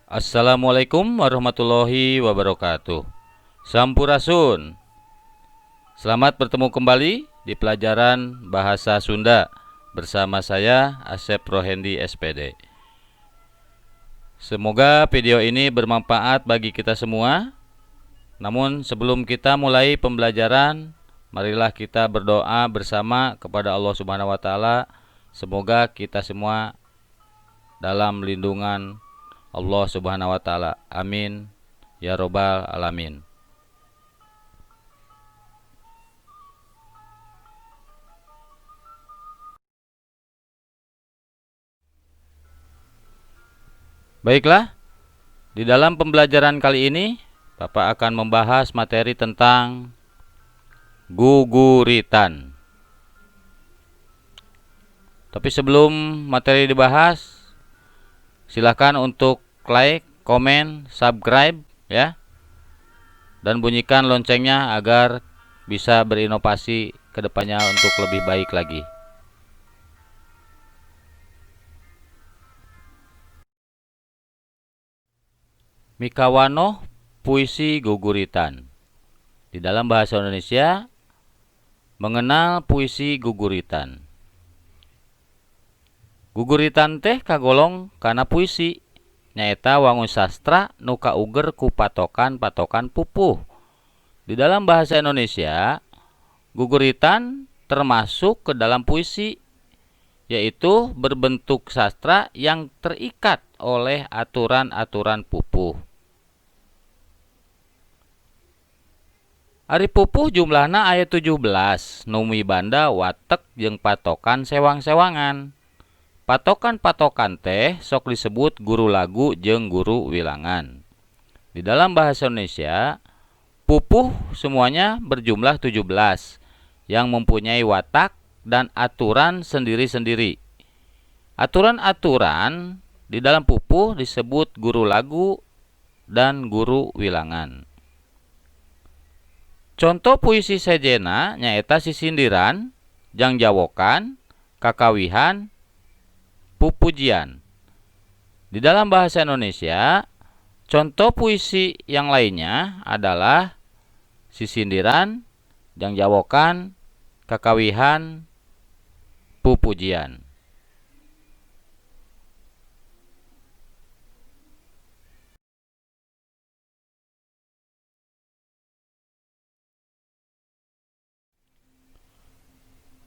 Assalamualaikum warahmatullahi wabarakatuh. Sampurasun. Selamat bertemu kembali di pelajaran Bahasa Sunda bersama saya Asep Rohendi SPD. Semoga video ini bermanfaat bagi kita semua. Namun sebelum kita mulai pembelajaran, marilah kita berdoa bersama kepada Allah Subhanahu wa taala. Semoga kita semua dalam lindungan Allah Subhanahu wa taala. Amin ya robbal alamin. Baiklah, di dalam pembelajaran kali ini Bapak akan membahas materi tentang guguritan. Tapi sebelum materi dibahas, silakan untuk like, komen, subscribe ya. Dan bunyikan loncengnya agar bisa berinovasi ke depannya untuk lebih baik lagi. Mikawanoh puisi guguritan. Di dalam bahasa Indonesia, mengenal puisi guguritan. Guguritan teh kagolong kana puisi, nyaeta wangun sastra nu kauger ku patokan-patokan pupuh. Di dalam bahasa Indonesia, guguritan termasuk ke dalam puisi, yaitu berbentuk sastra yang terikat oleh aturan-aturan pupuh. Ari pupuh jumlahna aya 17, nu mibanda watek jeung patokan sewang-sewangan. Patokan-patokan teh sok disebut guru lagu jeung guru wilangan. Di dalam bahasa Indonesia, pupuh semuanya berjumlah 17 yang mempunyai watak dan aturan sendiri-sendiri. Aturan-aturan di dalam pupuh disebut guru lagu dan guru wilangan. Contoh puisi sejena nyaeta sisindiran, jangjawokan, kakawihan, pupujian. Di dalam bahasa Indonesia, contoh puisi yang lainnya adalah sisindiran, jangjawokan, kakawihan, pupujian.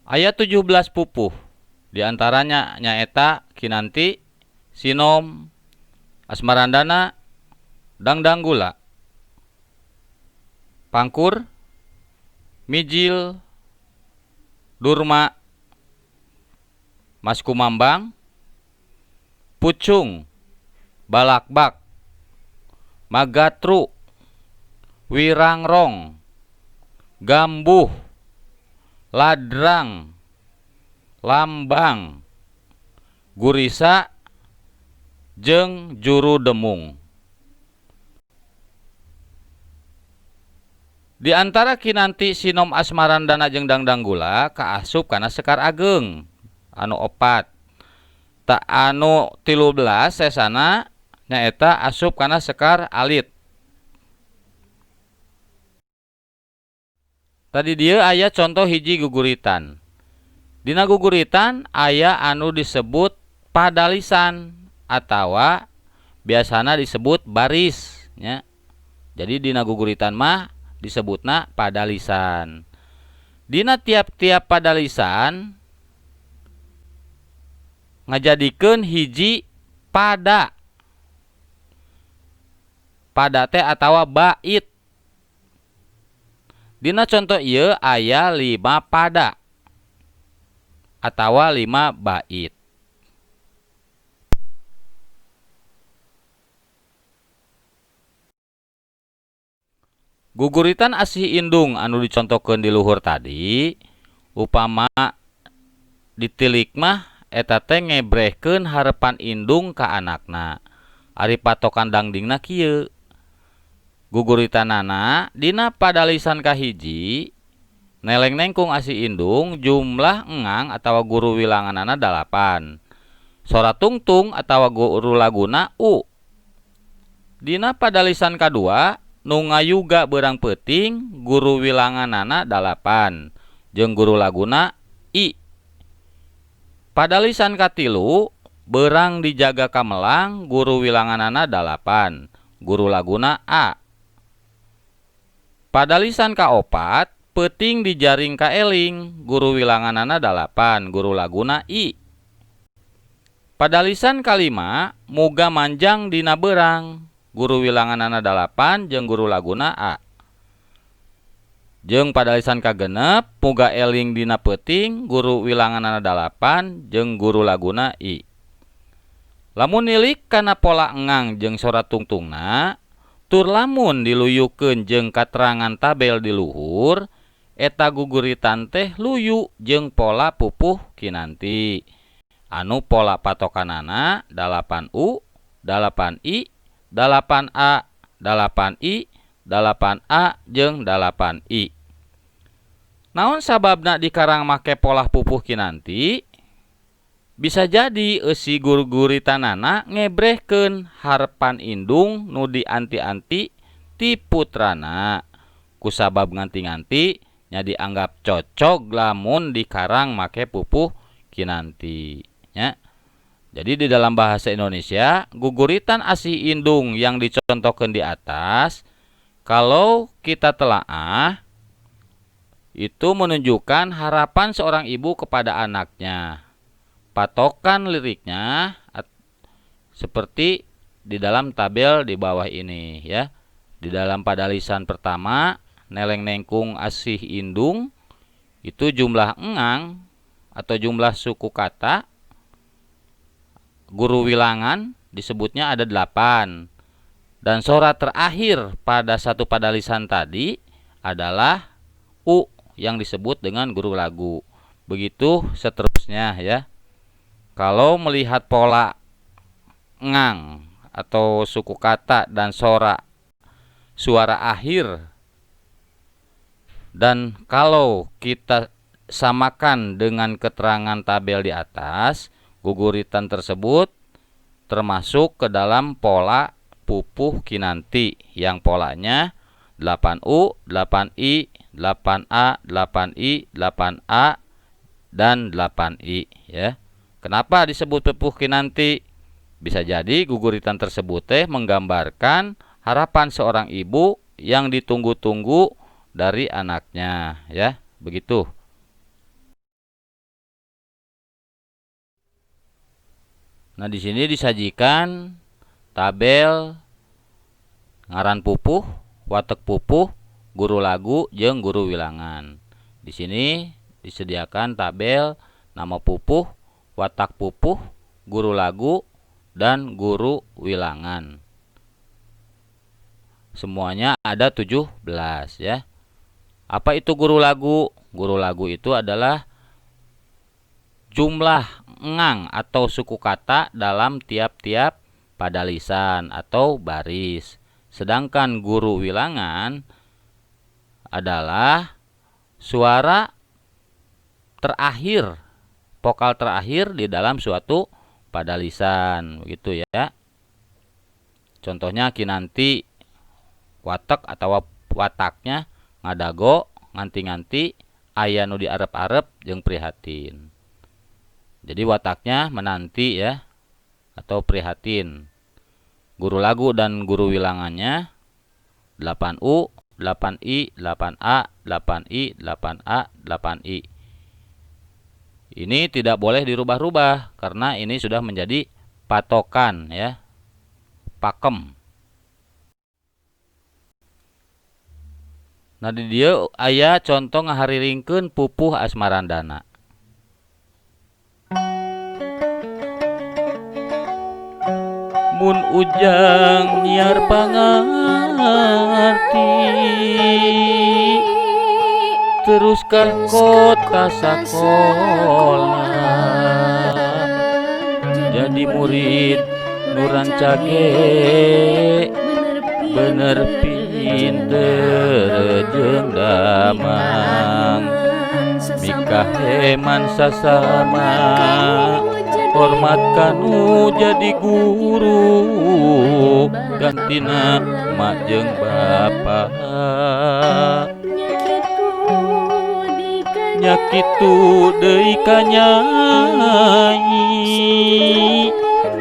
Aya 17 pupuh. Di antaranya nyaeta Kinanti, Sinom, Asmarandana, Dangdanggula, Pangkur, Mijil, Durma, Mas Kumambang, Pucung, Balakbak, Magatru, Wirangrong, Gambuh, Ladrang, Lambang, Gurisa, jeung Juru Demung. Di antara Kinanti, Sinom, Asmarandana jeung Dangdanggula kaasup kana Sekar Ageng anu 4. Tak anu 13 sesana nyaeta asup kana Sekar Alit. Tadi dia aya contoh hiji guguritan. Dina guguritan aya anu disebut padalisan atawa biasana disebut baris nya. Jadi dina guguritan mah disebutna padalisan. Dina tiap-tiap padalisan ngajadikeun hiji pada. Pada teh atawa bait. Dina contoh ieu aya 5 pada atawa 5 bait. Guguritan asih indung anu dicontohkeun di luhur tadi, upama ditilik mah eta teh ngebrehkeun harepan indung ka anakna. Ari patokan dangdingna kieu. Guguritanana dina padalisan kahiji neleng nengkung asih indung jumlah engang atawa guru wilanganana 8. Sora tungtung atawa guru laguna U. Dina padalisan kadua nu ngayuga beurang peuting guru wilanganana 8 jeung guru laguna I. Padalisan katilu beurang dijaga kamelang guru wilanganana 8 guru laguna A. Padalisan kaopat peuting dijaring kaeling guru wilanganana 8 guru laguna I. Padalisan kalima muga manjang dina beurang guru wilanganana 8 jeung guru laguna A. Jeung padalisan kagenep muga eling dina peuting guru wilanganana 8 jeung guru laguna I. Lamun nilik kana pola engang jeung sora tungtungna, tur lamun diluyukeun jeung katerangan tabel di luhur, eta guguritan teh luyu jeung pola pupuh kinanti. Anu pola patokanana 8U, 8I, 8A, 8I, 8A jeung 8I. Naon sababna dikarang make pola pupuh kinanti? Bisa jadi eusi gurguritanana ngebrehkeun harepan indung nu dianti-anti ti putrana. Kusabab nganti-nganti nya dianggap cocok lamun dikarang make pupuh kinanti nya. Jadi di dalam bahasa Indonesia, guguritan asih indung yang dicontohkan di atas, kalau kita telaah, itu menunjukkan harapan seorang ibu kepada anaknya. Patokan liriknya seperti di dalam tabel di bawah ini ya. Di dalam padalisan pertama, neleng nengkung asih indung, itu jumlah engang atau jumlah suku kata guru wilangan disebutnya ada 8. Dan sora terakhir pada satu padalisan tadi adalah U yang disebut dengan guru lagu. Begitu seterusnya ya. Kalau melihat pola ngang atau suku kata dan suara akhir, dan kalau kita samakan dengan keterangan tabel di atas, guguritan tersebut termasuk ke dalam pola pupuh kinanti yang polanya 8U, 8I, 8A, 8I, 8A, dan 8I ya. Kenapa disebut pupuh kinanti? Bisa jadi guguritan tersebut menggambarkan harapan seorang ibu yang ditunggu-tunggu dari anaknya ya, begitu. Nah, di sini disajikan tabel ngaran pupuh, watek pupuh, guru lagu jeung guru wilangan. Di sini disediakan tabel nama pupuh, watak pupuh, guru lagu, dan guru wilangan. Semuanya ada 17 ya. Apa itu guru lagu? Guru lagu itu adalah jumlah engang atau suku kata dalam tiap-tiap padalisan atau baris. Sedangkan guru wilangan adalah suara terakhir, vokal terakhir di dalam suatu padalisan, begitu ya. Contohnya kinanti, watek atau wataknya ngadago, nganti-nganti, aya nu diarep-arep jeung prihatin. Jadi wataknya menanti ya, atau prihatin. Guru lagu dan guru wilangannya 8U, 8I, 8A, 8I, 8A, 8I. Ini tidak boleh dirubah-rubah karena ini sudah menjadi patokan ya, pakem. Nah di dia aya contoh ngahariringkeun pupuh asmarandana. Mun ujang nyiar pangarti teruskan kota sakola jadi murid nurancage bener pinter jeung damang kaheman sasama hormat kanu jadi guru gantina mak jeung bapa nyakitu deui ka nyai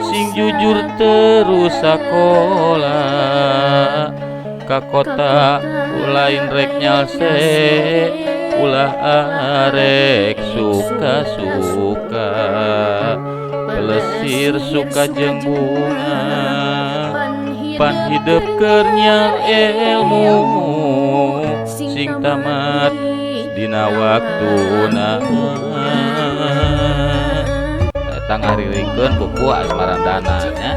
sing jujur terus sakola ka kota ulain rek nyalse ulah arek suka-suka pelesir suka jeung bunga pan hidup keur nyal ilmu sing tamat dina waktuna eta ngariringkeun buku Asmarandana nya.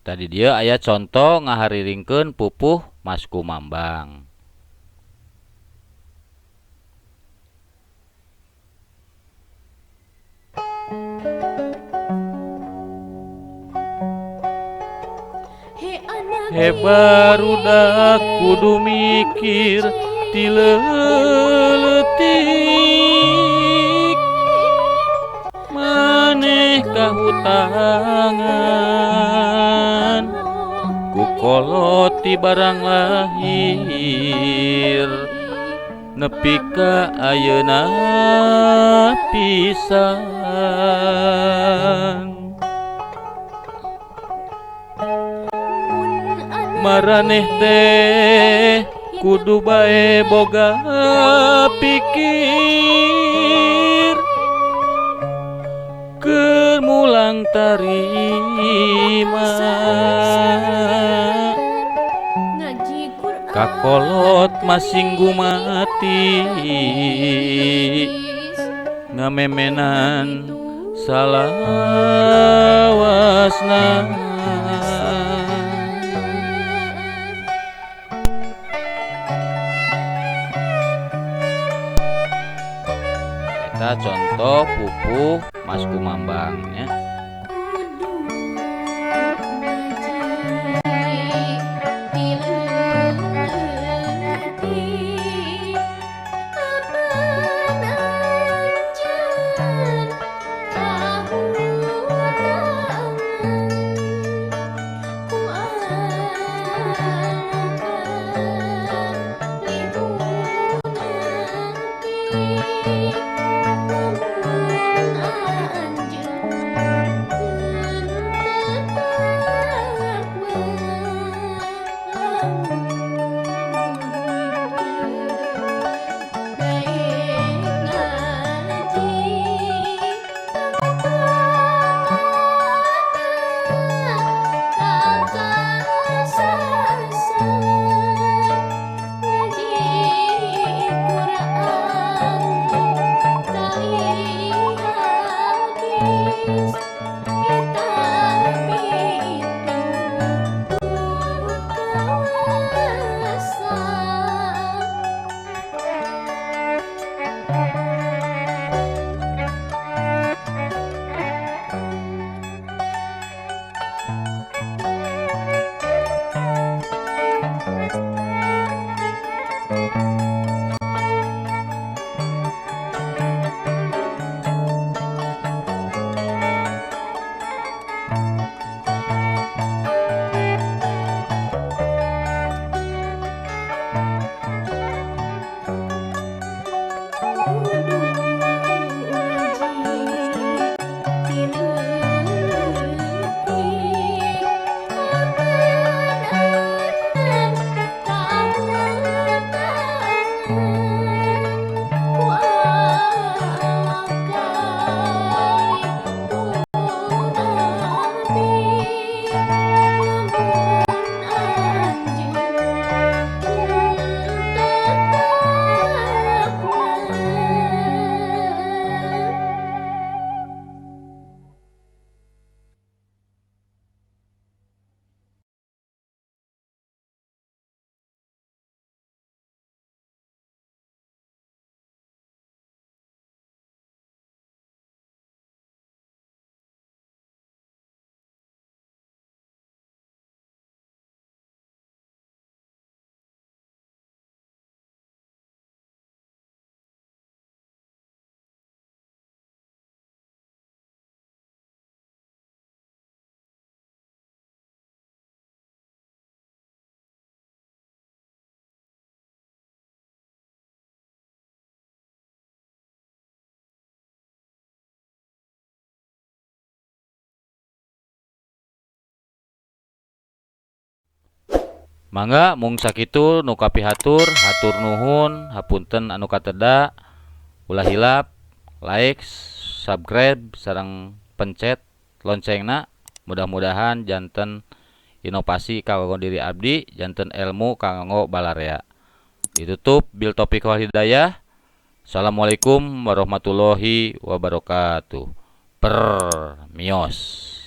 Tadi dia aya contoh ngahariringkeun pupuh Mas Kumambang. He barudak kudu mikir ti leuletik maneh kahutangan ku kolot ti barang lahir nepi ka ayeuna pisan maraneh teh kudu bae boga pikir keur mulang tarima kakolot masing gumat ngamemenan salawasna. Eta contoh pupuh Mas Kumambangnya. Mangga mung sakitu nu kapihatur, hatur nuhun, hapunten anu kateda, ulah hilap, like, subscribe, sareng pencet loncengna. Mudah-mudahan janten inovasi kanggo diri abdi, janten ilmu kanggo balarea. Ditutup bil taufiq wal hidayah. Assalamualaikum warahmatullahi wabarakatuh. Permios.